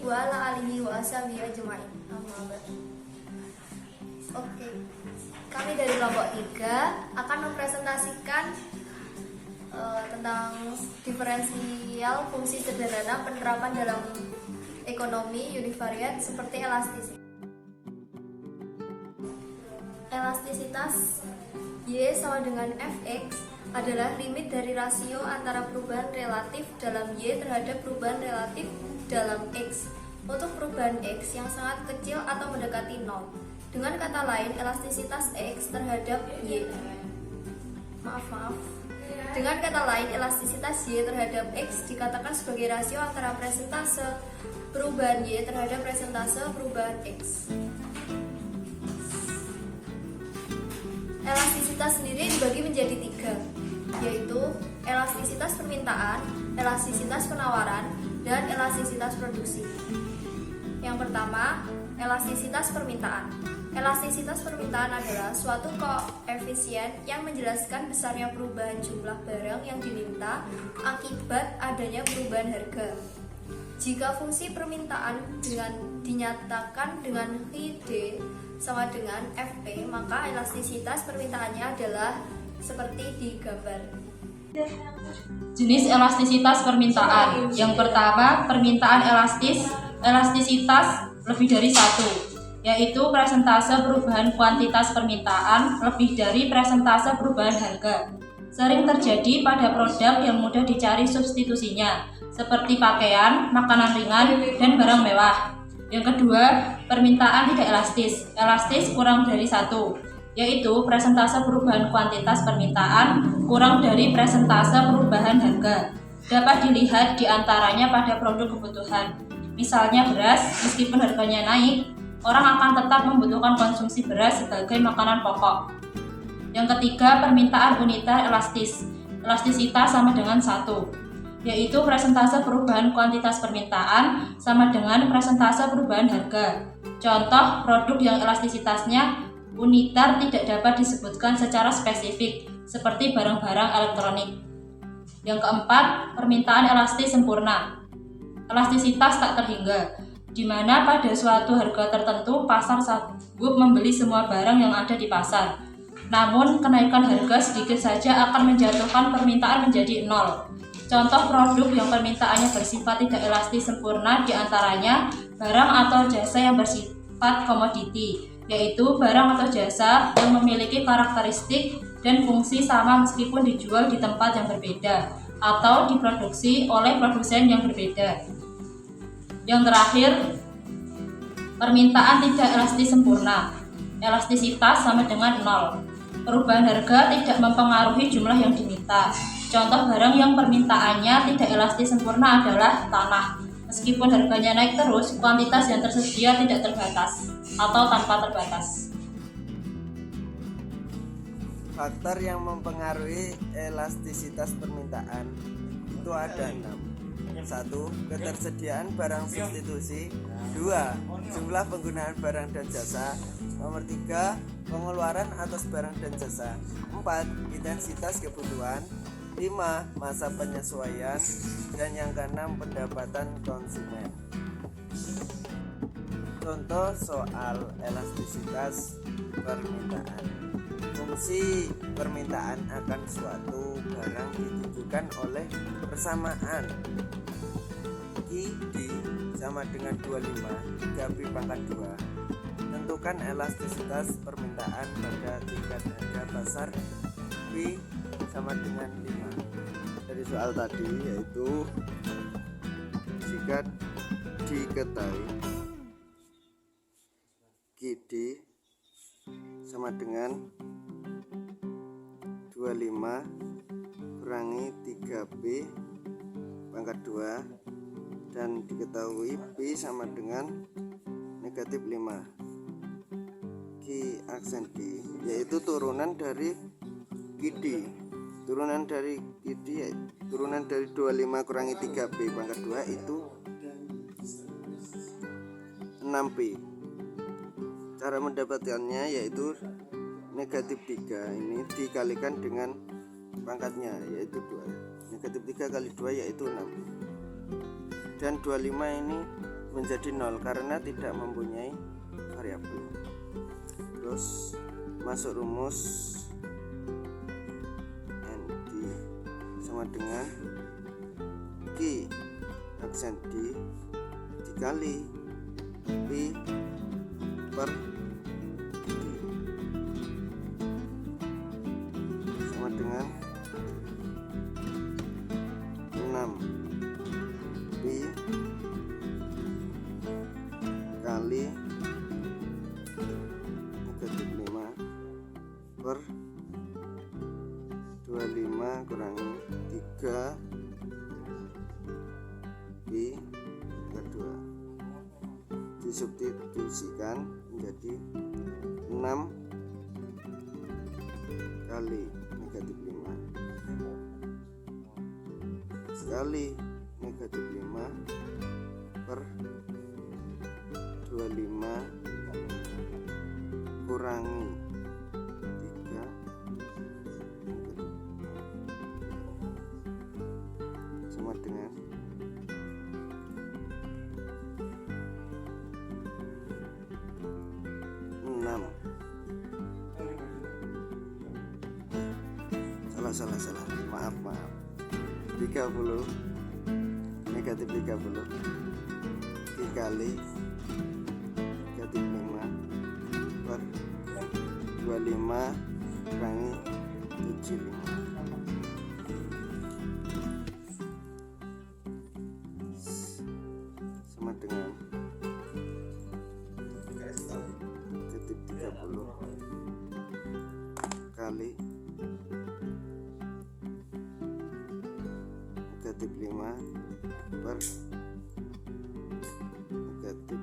wa ala alihi wa ashabihi ajma'in. Oke. Kami dari kelompok 3 akan mempresentasikan tentang diferensial fungsi sederhana penerapan dalam ekonomi univariat seperti elastisitas. Elastisitas Y sama dengan Fx adalah limit dari rasio antara perubahan relatif dalam Y terhadap perubahan relatif dalam X untuk perubahan X yang sangat kecil atau mendekati 0. Dengan kata lain, elastisitas X terhadap Y Dengan kata lain, elastisitas Y terhadap X dikatakan sebagai rasio antara presentase perubahan Y terhadap presentase perubahan X. Elastisitas sendiri dibagi menjadi 3, yaitu elastisitas permintaan, elastisitas penawaran, dan elastisitas produksi. Yang pertama, elastisitas permintaan. Elastisitas permintaan adalah suatu koefisien yang menjelaskan besarnya perubahan jumlah barang yang diminta akibat adanya perubahan harga. Jika fungsi permintaan dinyatakan dengan ID sama dengan Fp, maka elastisitas permintaannya adalah seperti di gambar. Jenis elastisitas permintaan. Yang pertama, permintaan elastisitas lebih dari 1, yaitu presentase perubahan kuantitas permintaan lebih dari presentase perubahan harga. Sering terjadi pada produk yang mudah dicari substitusinya, seperti pakaian, makanan ringan, dan barang mewah. Yang kedua, permintaan tidak elastis kurang dari 1, yaitu presentase perubahan kuantitas permintaan kurang dari presentase perubahan harga. Dapat dilihat diantaranya pada produk kebutuhan. Misalnya beras, meskipun harganya naik, orang akan tetap membutuhkan konsumsi beras sebagai makanan pokok. Yang ketiga, permintaan uniter elastisitas sama dengan 1, yaitu presentase perubahan kuantitas permintaan sama dengan presentase perubahan harga. Contoh produk yang elastisitasnya uniter tidak dapat disebutkan secara spesifik, seperti barang-barang elektronik. Yang keempat, permintaan elastis sempurna. Elastisitas tak terhingga, di mana pada suatu harga tertentu pasar sanggup membeli semua barang yang ada di pasar. Namun, kenaikan harga sedikit saja akan menjatuhkan permintaan menjadi 0. Contoh produk yang permintaannya bersifat tidak elastis sempurna diantaranya barang atau jasa yang bersifat komoditi, yaitu barang atau jasa yang memiliki karakteristik dan fungsi sama meskipun dijual di tempat yang berbeda atau diproduksi oleh produsen yang berbeda. Yang terakhir, permintaan tidak elastis sempurna. Elastisitas sama dengan 0. Perubahan harga tidak mempengaruhi jumlah yang diminta. Contoh barang yang permintaannya tidak elastis sempurna adalah tanah. Meskipun harganya naik terus, kuantitas yang tersedia tidak terbatas atau tanpa terbatas. Faktor yang mempengaruhi elastisitas permintaan itu ada 6. 1. Ketersediaan barang substitusi. 2. Jumlah penggunaan barang dan jasa. Nomor 3. Pengeluaran atas barang dan jasa. 4. Intensitas kebutuhan. 5. Masa penyesuaian. Dan yang keenam, pendapatan konsumen. Contoh soal elastisitas permintaan. Fungsi permintaan akan suatu barang ditunjukkan oleh persamaan ID sama dengan 25 3P pangkat 2. Tentukan elastisitas permintaan pada tingkat harga pasar P sama dengan 5. Dari soal tadi yaitu jika diketahui GD sama dengan 25 kurangi 3B pangkat 2 dan diketahui P sama dengan negatif 5. Q aksen D yaitu turunan dari GD. Turunan dari GD turunan dari 25 kurangi 3B pangkat 2 itu 6P. Cara mendapatkannya yaitu negatif 3 ini dikalikan dengan pangkatnya yaitu 2. Negatif 3 kali 2 yaitu 6. Dan 25 ini menjadi 0 karena tidak mempunyai variabel. Terus masuk rumus ND sama dengan Q aksen D dikali P per D sama dengan 6 P kali negatif 5 per 25 kurangi 3 P per 2 disubstitusikan menjadi 6 kali negatif 5 sekali negatif 5 per 25 kurangi 3 sama dengan 6 salah maaf 30 negatif 30 dikali negatif 5 per 25 kurangi 75 sama dengan negatif 30 kali negatif 5 per negatif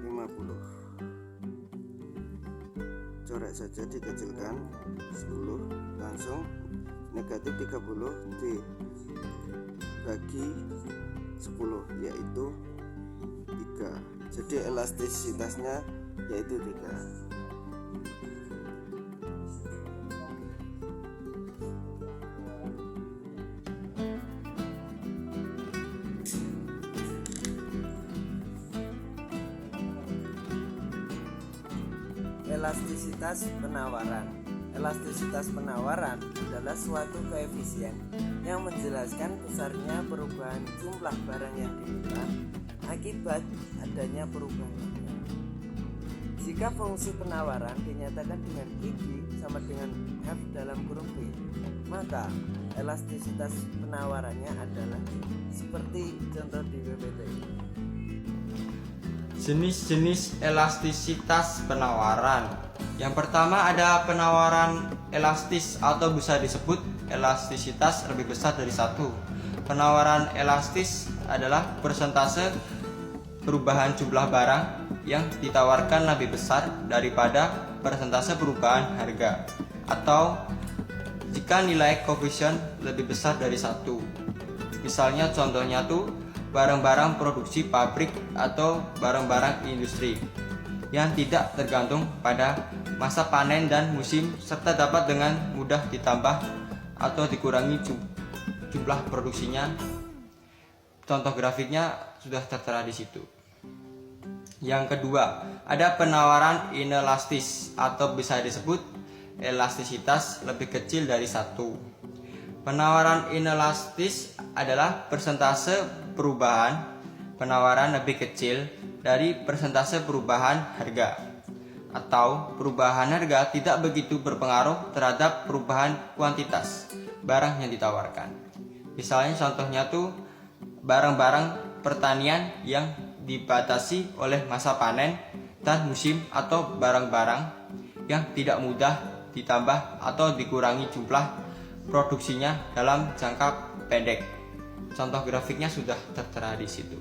50. Coret saja, dikecilkan 10, langsung negatif 30 dibagi 10 yaitu 3. Jadi elastisitasnya yaitu 3. Elastisitas penawaran. Elastisitas penawaran adalah suatu koefisien yang menjelaskan besarnya perubahan jumlah barang yang diminta akibat adanya perubahan harga. Jika fungsi penawaran dinyatakan dengan ID sama dengan F dalam kurung B, maka elastisitas penawarannya adalah seperti contoh di PPT. Jenis-jenis elastisitas penawaran. Yang pertama ada penawaran elastis atau bisa disebut elastisitas lebih besar dari 1. Penawaran elastis adalah persentase perubahan jumlah barang yang ditawarkan lebih besar daripada persentase perubahan harga, atau jika nilai koefisien lebih besar dari 1. Misalnya contohnya tuh barang-barang produksi pabrik atau barang-barang industri yang tidak tergantung pada masa panen dan musim, serta dapat dengan mudah ditambah atau dikurangi jumlah produksinya. Contoh grafiknya sudah tertera di situ. Yang kedua, ada penawaran inelastis atau bisa disebut elastisitas lebih kecil dari 1. Penawaran inelastis adalah persentase perubahan penawaran lebih kecil dari persentase perubahan harga, atau perubahan harga tidak begitu berpengaruh terhadap perubahan kuantitas barang yang ditawarkan. Misalnya contohnya tuh barang-barang pertanian yang dibatasi oleh masa panen dan musim, atau barang-barang yang tidak mudah ditambah atau dikurangi jumlah produksinya dalam jangka pendek. Contoh grafiknya sudah tertera di situ.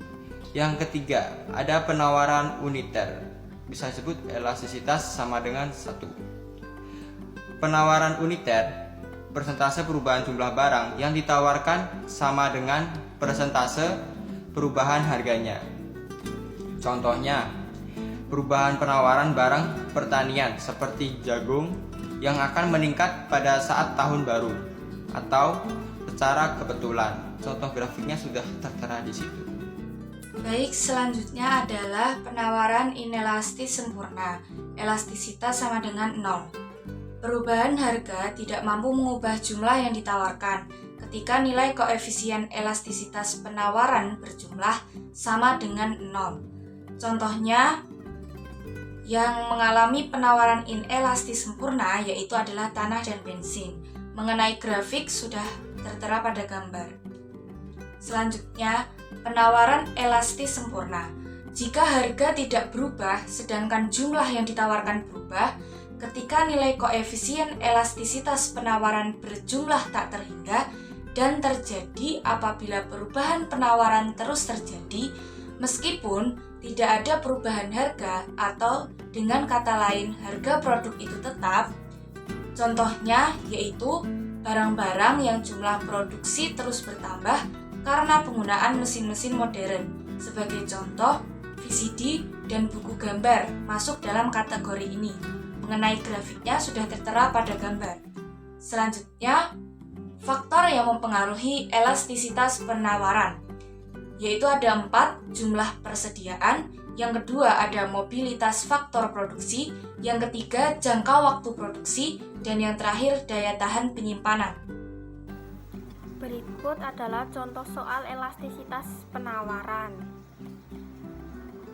Yang ketiga, ada penawaran uniter. Bisa disebut elastisitas sama dengan 1. Penawaran uniter, persentase perubahan jumlah barang yang ditawarkan sama dengan persentase perubahan harganya. Contohnya, perubahan penawaran barang pertanian seperti jagung yang akan meningkat pada saat tahun baru atau secara kebetulan. contoh grafiknya sudah tertera di situ. Baik, selanjutnya adalah penawaran inelastis sempurna. Elastisitas sama dengan 0. Perubahan harga tidak mampu mengubah jumlah yang ditawarkan ketika nilai koefisien elastisitas penawaran berjumlah sama dengan 0. Contohnya, yang mengalami penawaran inelastis sempurna yaitu adalah tanah dan bensin. Mengenai grafik sudah tertera pada gambar. Selanjutnya, penawaran elastis sempurna. Jika harga tidak berubah sedangkan jumlah yang ditawarkan berubah, ketika nilai koefisien elastisitas penawaran berjumlah tak terhingga dan terjadi apabila perubahan penawaran terus terjadi meskipun tidak ada perubahan harga atau dengan kata lain harga produk itu tetap. Contohnya yaitu barang-barang yang jumlah produksi terus bertambah karena penggunaan mesin-mesin modern. Sebagai contoh, VCD dan buku gambar masuk dalam kategori ini. Mengenai grafiknya sudah tertera pada gambar. Selanjutnya, faktor yang mempengaruhi elastisitas penawaran, yaitu ada 4, jumlah persediaan, yang kedua ada mobilitas faktor produksi, yang ketiga jangka waktu produksi, dan yang terakhir daya tahan penyimpanan. Berikut adalah contoh soal elastisitas penawaran.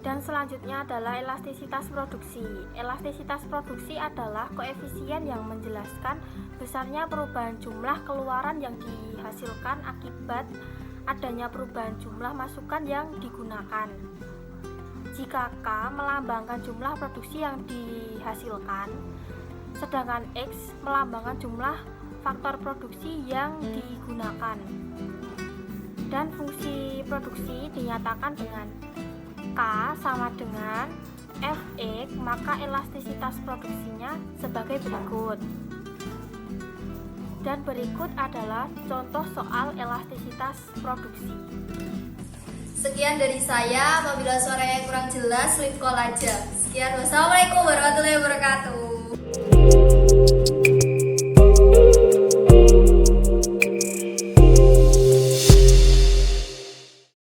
Dan selanjutnya adalah elastisitas produksi. Elastisitas produksi adalah koefisien yang menjelaskan besarnya perubahan jumlah keluaran yang dihasilkan akibat adanya perubahan jumlah masukan yang digunakan. Jika K melambangkan jumlah produksi yang dihasilkan, sedangkan X melambangkan jumlah faktor produksi yang digunakan. Dan fungsi produksi dinyatakan dengan K sama dengan Fx, maka elastisitas produksinya sebagai berikut. Dan berikut adalah contoh soal elastisitas produksi. Sekian dari saya, apabila suaranya kurang jelas, leave call aja. Sekian, wassalamualaikum warahmatullahi wabarakatuh.